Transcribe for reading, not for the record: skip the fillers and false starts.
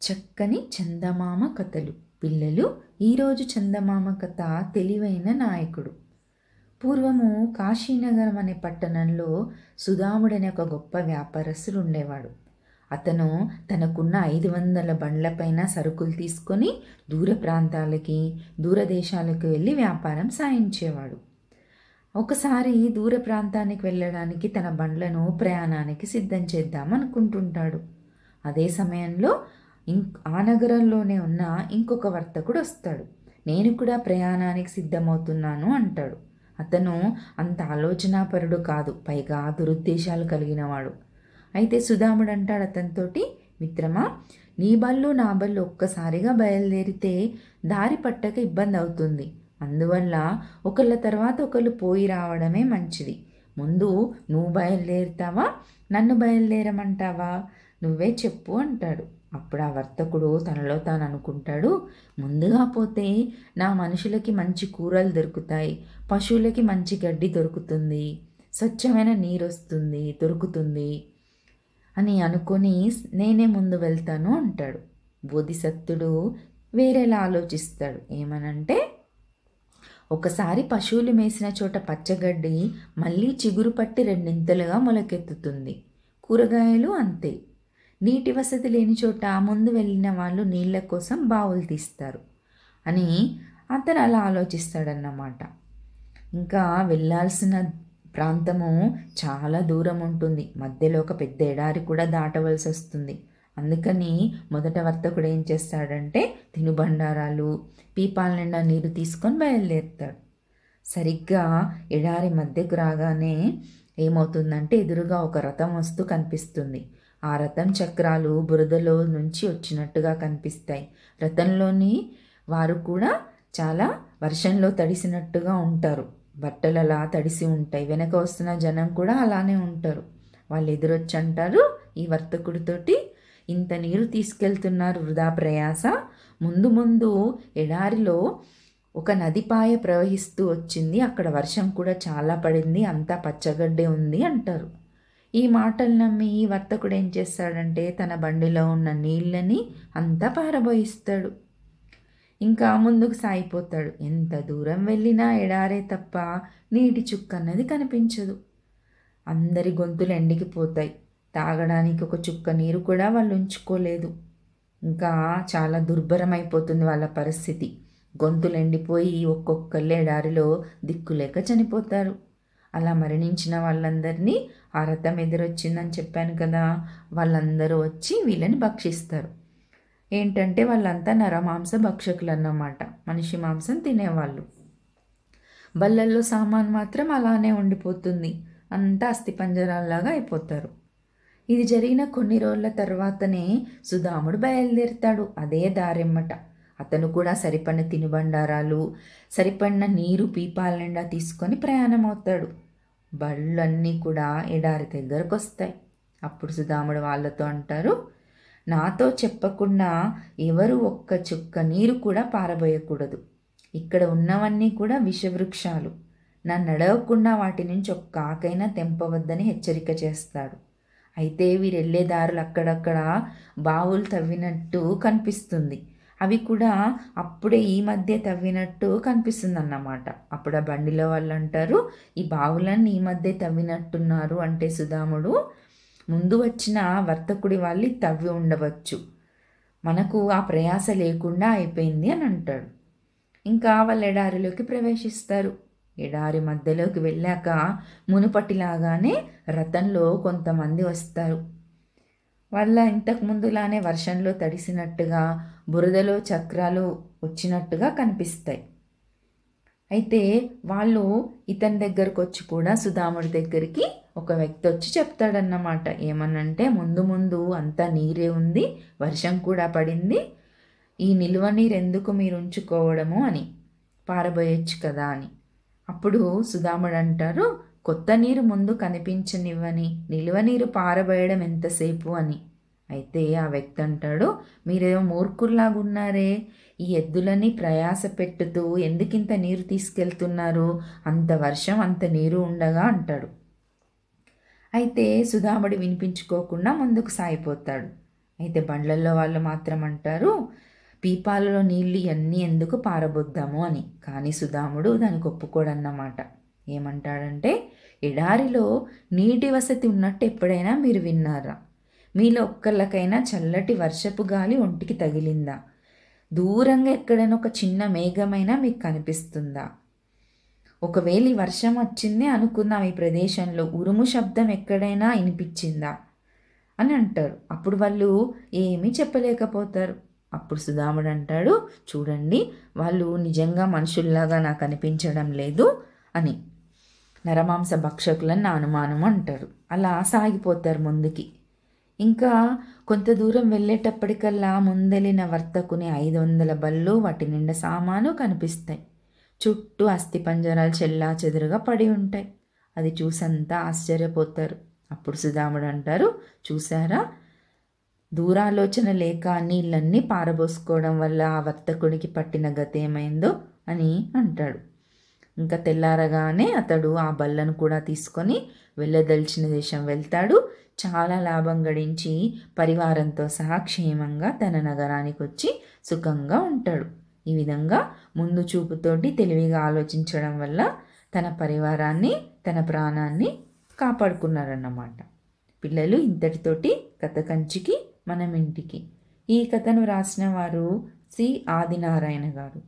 చక్కని చందమామ కథలు. పిల్లలు, ఈరోజు చందమామ కథ తెలివైన నాయకుడు. పూర్వము కాశీనగరం అనే పట్టణంలో సుధాముడనే ఒక గొప్ప వ్యాపారస్తుడు ఉండేవాడు. అతను తనకున్న 500 బండ్లపైన సరుకులు తీసుకొని దూర ప్రాంతాలకి, దూరదేశాలకు వెళ్ళి వ్యాపారం సాగించేవాడు. ఒకసారి దూర ప్రాంతానికి వెళ్ళడానికి తన బండ్లను ప్రయాణానికి సిద్ధం చేద్దాం అనుకుంటుంటాడు. అదే సమయంలో ఆ నగరంలోనే ఉన్న ఇంకొక వర్తకుడు వస్తాడు. నేను కూడా ప్రయాణానికి సిద్ధమవుతున్నాను అంటాడు. అతను అంత ఆలోచనాపరుడు కాదు, పైగా దురుద్దేశాలు కలిగినవాడు. అయితే సుధాముడు అంటాడు అతనితోటి, మిత్రమా, నీ బళ్ళు నా బళ్ళు ఒక్కసారిగా బయలుదేరితే దారి పట్టక ఇబ్బంది అవుతుంది. అందువల్ల ఒకళ్ళ తర్వాత ఒకళ్ళు పోయి రావడమే మంచిది. ముందు నువ్వు బయలుదేరుతావా, నన్ను బయలుదేరమంటావా? నువ్వే చెప్పు అంటాడు. అప్పుడు ఆ వర్తకుడు తనలో తాను అనుకుంటాడు, ముందుగా పోతే నా మనుషులకి మంచి కూరలు దొరుకుతాయి, పశువులకి మంచి గడ్డి దొరుకుతుంది, స్వచ్ఛమైన నీరు దొరుకుతుంది అని అనుకొని నేనే ముందు వెళ్తాను అంటాడు. బోధిసత్వుడు వేరేలా ఆలోచిస్తాడు. ఏమనంటే, ఒకసారి పశువులు మేసిన చోట పచ్చగడ్డి మళ్ళీ చిగురు పట్టి రెండింతలుగా మొలకెత్తుతుంది. కూరగాయలు అంతే. నీటి వసతి లేని చోట ముందు వెళ్ళిన వాళ్ళు నీళ్ళ కోసం బావులు తీస్తారు అని అతను అలా ఆలోచిస్తాడన్నమాట. ఇంకా వెళ్ళాల్సిన ప్రాంతము చాలా దూరం ఉంటుంది. మధ్యలో ఒక పెద్ద ఎడారి కూడా దాటవలసి వస్తుంది. అందుకని మొదట వర్తకుడు ఏం చేస్తాడంటే తినుబండారాలు, పీపాల నిండా నీరు తీసుకొని బయలుదేరుతాడు. సరిగ్గా ఎడారి మధ్యకు రాగానే ఏమవుతుందంటే ఎదురుగా ఒక రథం వస్తూ కనిపిస్తుంది. ఆ రథం చక్రాలు బురదలో నుంచి వచ్చినట్టుగా కనిపిస్తాయి. రథంలోని వారు కూడా చాలా వర్షంలో తడిసినట్టుగా ఉంటారు. బట్టలు అలా తడిసి ఉంటాయి. వెనక వస్తున్న జనం కూడా అలానే ఉంటారు. వాళ్ళు ఎదురొచ్చి అంటారు ఈ వర్తకుడితోటి, ఇంత నీరు తీసుకెళ్తున్నారు, వృధా ప్రయాస. ముందు ముందు ఎడారిలో ఒక నదిపాయ ప్రవహిస్తూ వచ్చింది, అక్కడ వర్షం కూడా చాలా పడింది, అంతా పచ్చగడ్డే ఉంది అంటారు. ఈ మాటలు నమ్మి ఈ వర్తకుడు ఏం చేస్తాడంటే తన బండిలో ఉన్న నీళ్ళని అంతా పారబోయిస్తాడు. ఇంకా ముందుకు సాగిపోతాడు. ఎంత దూరం వెళ్ళినా ఎడారే తప్ప నీటి చుక్క అన్నది కనిపించదు. అందరి గొంతులు ఎండికిపోతాయి. తాగడానికి ఒక చుక్క నీరు కూడా వాళ్ళు ఉంచుకోలేదు. ఇంకా చాలా దుర్భరమైపోతుంది వాళ్ళ పరిస్థితి. గొంతులు ఎండిపోయి ఒక్కొక్కళ్ళు ఎడారిలో దిక్కులేక చనిపోతారు. అలా మరణించిన వాళ్ళందరినీ ఆ రథం ఎదురొచ్చిందని చెప్పాను కదా, వాళ్ళందరూ వచ్చి వీళ్ళని భక్షిస్తారు. ఏంటంటే వాళ్ళంతా నరమాంస భక్షకులు అన్నమాట, మనిషి మాంసం తినేవాళ్ళు. బల్లల్లో సామాన్ మాత్రం అలానే ఉండిపోతుంది, అంతా అస్థిపంజరాల్లాగా అయిపోతారు. ఇది జరిగిన కొన్ని రోజుల తర్వాతనే సుధాముడు బయలుదేరుతాడు అదే దారెమ్మట. అతను కూడా సరిపడిన తినుబండారాలు, సరిపడిన నీరు పీపాల నిండా తీసుకొని ప్రయాణం అవుతాడు. బళ్ళన్నీ కూడా ఎడారి దగ్గరకు వస్తాయి. అప్పుడు సుధాముడు వాళ్ళతో అంటారు, నాతో చెప్పకుండా ఎవరు ఒక్క చుక్క నీరు కూడా పారబోయకూడదు. ఇక్కడ ఉన్నవన్నీ కూడా విషవృక్షాలు. నన్ను అడగకుండా వాటి నుంచి ఒక్క ఆకైనా తెంపవద్దని హెచ్చరిక చేస్తాడు. అయితే వీరు వెళ్ళే దారులు అక్కడక్కడ బావులు తవ్వినట్టు కనిపిస్తుంది. అవి కూడా అప్పుడే ఈ మధ్య తవ్వినట్టు కనిపిస్తుంది అన్నమాట. అప్పుడు ఆ బండిలో వాళ్ళు అంటారు, ఈ బావులన్నీ ఈ మధ్య తవ్వినట్టున్నారు అంటే సుధాముడు, ముందు వచ్చిన వర్తకుడి వాళ్ళు తవ్వి ఉండవచ్చు, మనకు ఆ ప్రయాస లేకుండా అయిపోయింది అని అంటాడు. ఇంకా వాళ్ళు ఎడారిలోకి ప్రవేశిస్తారు. ఎడారి మధ్యలోకి వెళ్ళాక మునుపటిలాగానే రథంలో కొంతమంది వస్తారు. వాళ్ళ ఇంతకు ముందులానే వర్షంలో తడిసినట్టుగా, బురదలో చక్రాలు వచ్చినట్టుగా కనిపిస్తాయి. అయితే వాళ్ళు ఇతని దగ్గరకు వచ్చి కూడా సుధాముడి దగ్గరికి ఒక వ్యక్తి వచ్చి చెప్తాడన్నమాట. ఏమనంటే, ముందు ముందు అంతా నీరే ఉంది, వర్షం కూడా పడింది, ఈ నిల్వ నీరు ఎందుకు మీరు ఉంచుకోవడము అని, పారబోయొచ్చు కదా అని. అప్పుడు సుధాముడు అంటారు, కొత్త నీరు ముందు కనిపించనివ్వని నిల్వ నీరు పారబోయడం ఎంతసేపు అని. అయితే ఆ వ్యక్తి అంటాడు, మీరేమో మూర్ఖుల్లాగున్నారే, ఈ ఎద్దులని ప్రయాస పెట్టుతూ ఎందుకింత నీరు తీసుకెళ్తున్నారు, అంత వర్షం అంత నీరు ఉండగా అంటాడు. అయితే సుధాముడు వినిపించుకోకుండా ముందుకు సాగిపోతాడు. అయితే బండ్లల్లో వాళ్ళు మాత్రం అంటారు, పీపాలలో నీళ్ళు ఇవన్నీ ఎందుకు పారబోద్దాము అని. కానీ సుధాముడు దానికి ఒప్పుకోడన్నమాట. ఏమంటాడంటే, ఎడారిలో నీటి వసతి ఉన్నట్టు ఎప్పుడైనా మీరు విన్నారా? మీలో ఒక్కళ్ళకైనా చల్లటి వర్షపు గాలి ఒంటికి తగిలిందా? దూరంగా ఎక్కడైనా ఒక చిన్న మేఘమైనా మీకు కనిపిస్తుందా? ఒకవేళ ఈ వర్షం వచ్చింది అనుకుందాం, ఈ ప్రదేశంలో ఉరుము శబ్దం ఎక్కడైనా వినిపించిందా అని అంటారు. అప్పుడు వాళ్ళు ఏమీ చెప్పలేకపోతారు. అప్పుడు సుధాముడు అంటాడు, చూడండి, వాళ్ళు నిజంగా మనుషుల్లాగా నాకు అనిపించడం లేదు అని. నరమాంస భక్షకులని నా అనుమానం అంటారు. అలా సాగిపోతారు ముందుకి. ఇంకా కొంత దూరం వెళ్ళేటప్పటికల్లా ముందెలిన వర్తకుని 500 బళ్ళు, వాటి నిండా సామాను కనిపిస్తాయి. చుట్టూ అస్థిపంజరాలు చెల్లా చెదురుగా పడి ఉంటాయి. అది చూసంతా ఆశ్చర్యపోతారు. అప్పుడు సుధాముడు అంటారు, చూసారా, దూరాలోచన లేక నీళ్ళన్నీ పారబోసుకోవడం వల్ల ఆ వర్తకుడికి పట్టిన గతి ఏమైందో అని అంటాడు. ఇంకా తెల్లారగానే అతడు ఆ బల్లను కూడా తీసుకొని వెళ్ళదలిచిన దేశం వెళ్తాడు. చాలా లాభం గడించి పరివారంతో సహా క్షేమంగా తన నగరానికి వచ్చి సుఖంగా ఉంటాడు. ఈ విధంగా ముందు చూపుతోటి తెలివిగా ఆలోచించడం వల్ల తన పరివారాన్ని, తన ప్రాణాన్ని కాపాడుకున్నారన్నమాట. పిల్లలు, ఇంతటితోటి కథ కంచికి మనం ఇంటికి. ఈ కథను రాసిన వారు సి ఆదినారాయణ గారు.